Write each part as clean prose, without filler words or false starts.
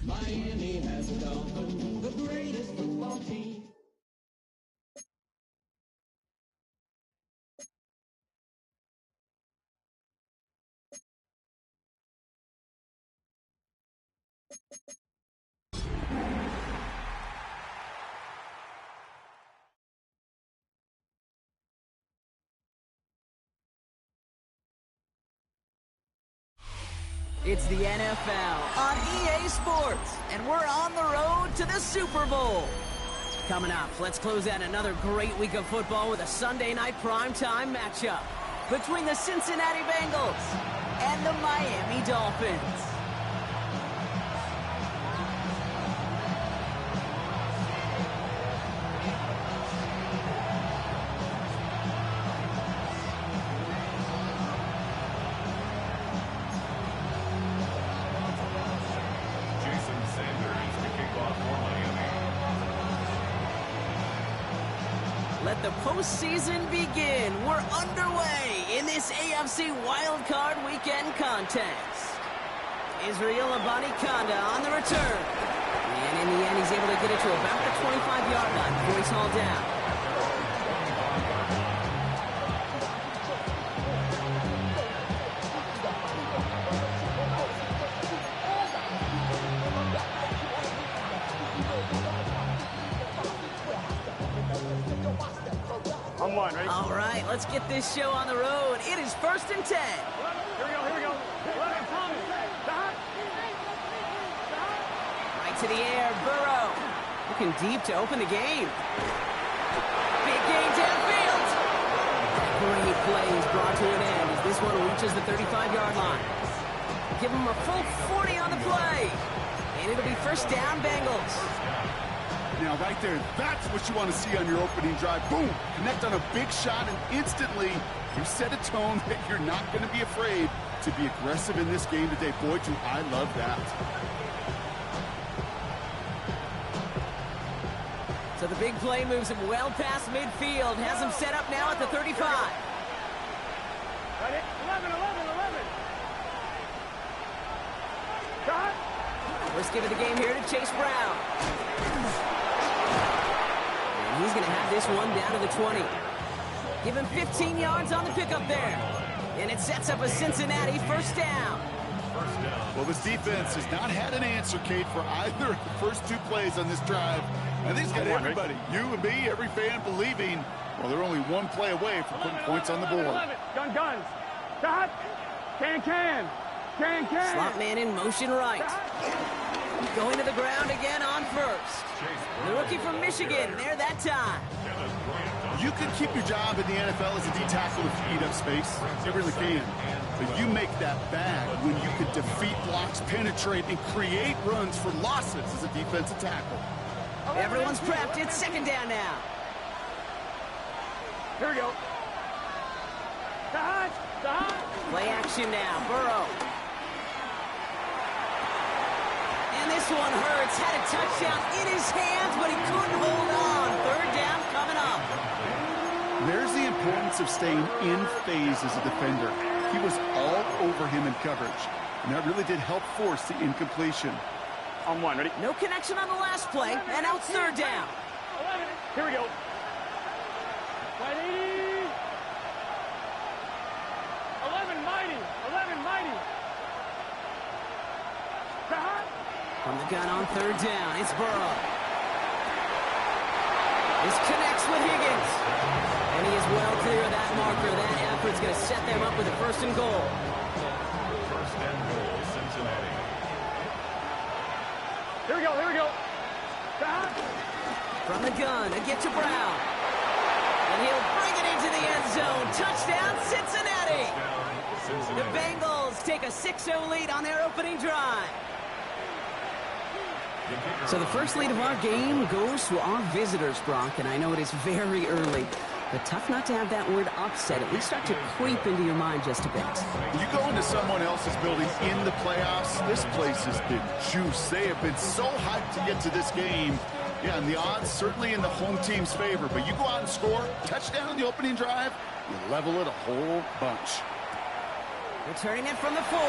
Miami has a Dolphin, the greatest football team. It's the NFL on EA Sports, and we're on the road to the Super Bowl. Coming up, let's close out another great week of football with a Sunday night primetime matchup between the Cincinnati Bengals and the Miami Dolphins. Let the postseason begin. We're underway in this AFC wildcard weekend contest. Israel Abanikanda on the return. And in the end, he's able to get it to about the 25-yard line before he's hauled down. All right, let's get this show on the road. It is 1st and 10. Here we go. Right to the air, Burrow. Looking deep to open the game. Big game downfield. Great play is brought to an end as this one reaches the 35-yard line. Give him a full 40 on the play. And it'll be first down, Bengals. Now, right there, that's what you want to see on your opening drive. Boom! Connect on a big shot, and instantly you set a tone that you're not going to be afraid to be aggressive in this game today. Boy, do I love that. So the big play moves him well past midfield. Has him set up now at the 35. Ready? 11. Cut. Let's give it the game here to Chase Brown. And he's going to have this one down to the 20. Give him 15 yards on the pickup there. And it sets up a Cincinnati first down. Well, this defense has not had an answer, Kate, for either of the first two plays on this drive. And they've got everybody, you and me, every fan believing, well, they're only one play away from putting points on the board. Guns. Cut. Can. Slot man in motion right. Going to the ground again on first. The rookie from Michigan there that time. You can keep your job in the NFL as a D tackle if you eat up space. You really can. But you make that bag when you can defeat blocks, penetrate, and create runs for losses as a defensive tackle. Everyone's prepped. It's second down now. Here we go. Play action now. Burrow. And this one hurts. Had a touchdown in his hands, but he couldn't hold on. Third down coming up. There's the importance of staying in phase as a defender. He was all over him in coverage, and that really did help force the incompletion. On one, ready? No connection on the last play, and now it's third down. 11. Here we go. 11 mighty. From the gun on third down, it's Burrow. This connects with Higgins. And he is well clear of that marker. That effort's going to set them up with a first and goal. First and goal, Cincinnati. Here we go. From the gun, a get to Brown. And he'll bring it into the end zone. Touchdown, Cincinnati. The Bengals take a 6-0 lead on their opening drive. So the first lead of our game goes to our visitors, Brock, and I know it is very early. But tough not to have that word upset at least start to creep into your mind just a bit. You go into someone else's building in the playoffs, this place has been juiced. They have been so hyped to get to this game. Yeah, and the odds certainly in the home team's favor. But you go out and score, touchdown in the opening drive, you level it a whole bunch. Returning it from the 4.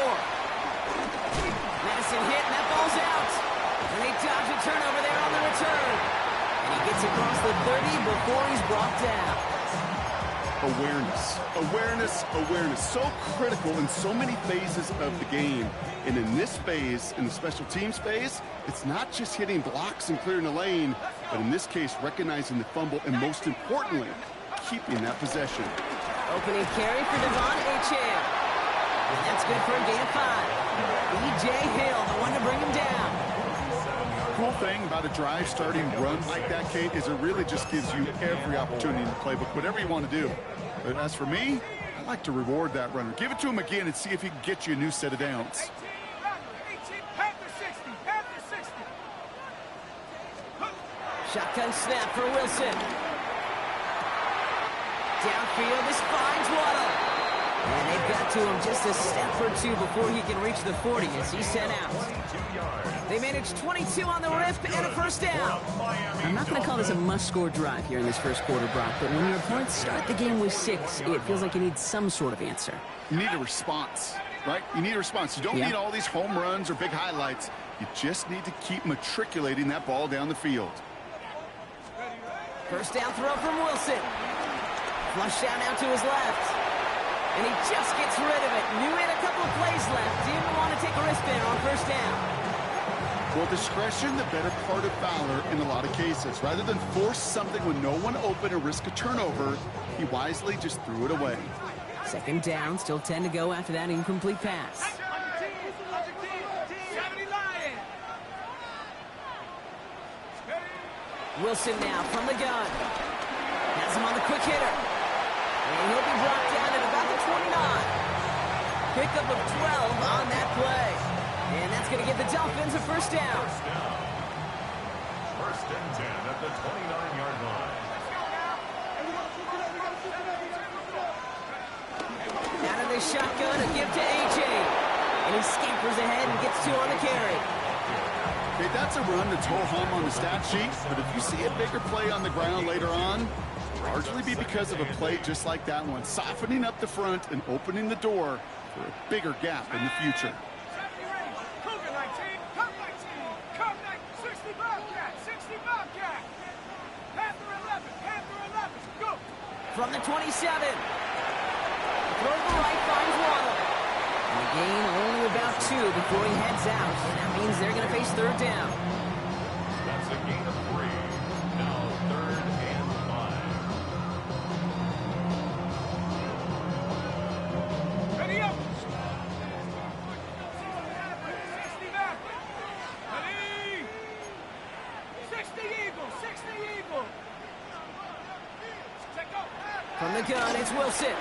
Madison hit, and that ball's out. And they dodge a turnover there on the return. And he gets across the 30 before he's brought down. Awareness, awareness, awareness. So critical in so many phases of the game. And in this phase, in the special teams phase, it's not just hitting blocks and clearing the lane, but in this case, recognizing the fumble and most importantly, keeping that possession. Opening carry for Devon Achane. And that's good for a gain of 5. E.J. Hill, the one to bring him down. Cool thing about a drive starting run like that, Kate, is it really just gives you every opportunity in the playbook, whatever you want to do. But as for me, I like to reward that runner. Give it to him again and see if he can get you a new set of downs. Shotgun snap for Wilson. Downfield, this finds Waddle. And they've got to him just a step or 2 before he can reach the 40 as he's sent out. They managed 22 on the rip and a first down. I'm not going to call this a must-score drive here in this first quarter, Brock, but when your opponents start the game with 6, it feels like you need some sort of answer. You need a response, right? You need a response. You don't need all these home runs or big highlights. You just need to keep matriculating that ball down the field. First down throw from Wilson. Flush down now to his left. And he just gets rid of it. Knew he had a couple of plays left. Didn't want to take a risk there on first down. Well, discretion, the better part of valor in a lot of cases. Rather than force something with no one open and risk a turnover, he wisely just threw it away. Second down, still 10 to go after that incomplete pass. Wilson now from the gun. Has him on the quick hitter. And he'll be brought down at about the 29. Pickup of 12 on that play. And that's going to give the Dolphins a first down. First and 10 at the 29-yard line. Out of the shotgun, a give to AJ. And he scampers ahead and gets 2 on the carry. Okay, that's a run that's ho-hum on the stat sheet, but if you see a bigger play on the ground later on, largely be because of a play just like that one, softening up the front and opening the door for a bigger gap in the future. From the 27. Throw the right, finds Waddle. And the gain only about 2 before he heads out. That means they're going to face third down. That's a gain of 3. Now third and 5. Ready up. 60 Eagles, 60 Eagles. From the gun, it's Wilson.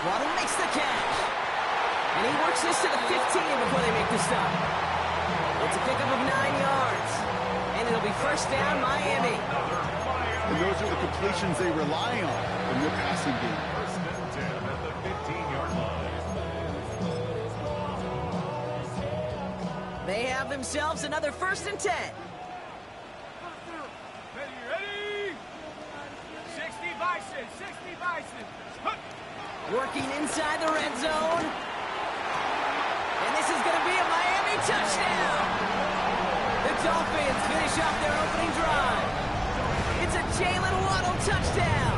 Waddle makes the catch. And he works this to the 15 before they make the stop. It's a pickup of 9 yards. And it'll be first down, Miami. And those are the completions they rely on in their passing game. First and 10 at the 15-yard line. They have themselves another first and 10. Ready? 60 Bison, 60 Bison. Working inside the red zone. And this is going to be a Miami touchdown. The Dolphins finish off their opening drive. It's a Jalen Waddle touchdown.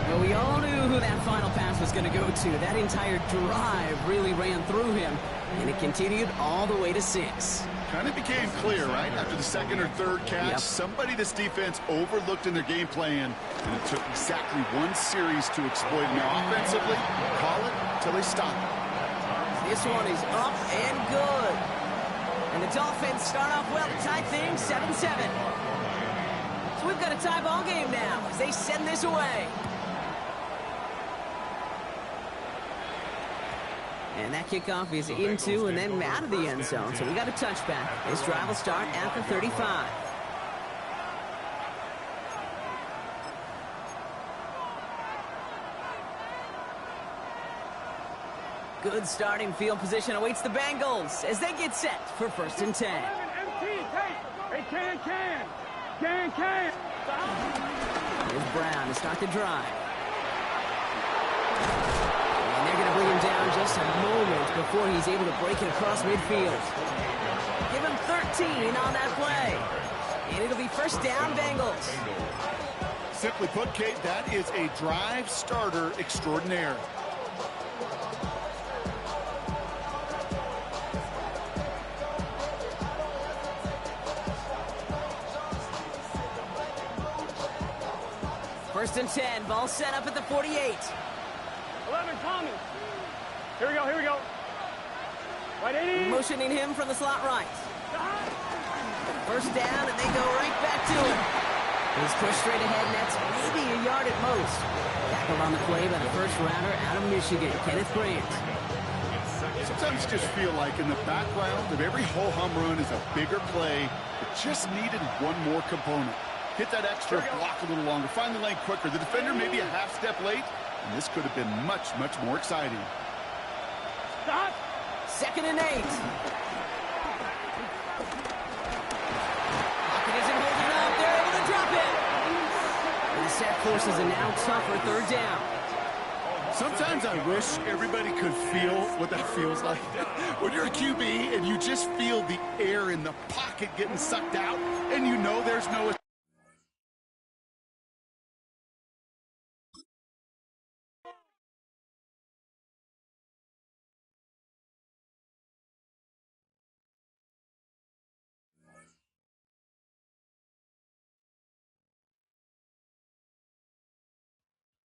Well, we all knew who that final pass was going to go to. That entire drive really ran through him, and it continued all the way to 6. Kind of became clear, right? After the second or third catch, somebody this defense overlooked in their game plan, and it took exactly one series to exploit it. Now, offensively, call it till they stop it. This one is up and good. And the Dolphins start off well to tie things 7-7. So we've got a tie ball game now as they send this away. And that kickoff is into and then out of the end zone. So we got a touchback. This drive will start at the 35. Good starting field position awaits the Bengals as they get set for 1st and 10. Hey, can. Here's Brown to start the drive. And they're going to bring him down just a moment before he's able to break it across midfield. Give him 13 on that play. And it'll be 1st down, Bengals. Simply put, Kate, that is a drive starter extraordinaire. First and 10, ball set up at the 48. 11 coming. Here we go. Right 80. Motioning him from the slot right. First down, and they go right back to him. He's pushed straight ahead, and that's maybe a yard at most. Tackled on the play by the first rounder out of Michigan, Kenneth Grant. Sometimes you just feel like in the background of every ho-hum run is a bigger play that just needed one more component. Hit that extra block a little longer, find the lane quicker. The defender may be a half step late, and this could have been much, much more exciting. Stop. 2nd and 8. Pocket isn't holding up. They're able to drop it. And the set forces a now tougher 3rd down. Sometimes I wish everybody could feel what that feels like. When you're a QB and you just feel the air in the pocket getting sucked out, and you know there's no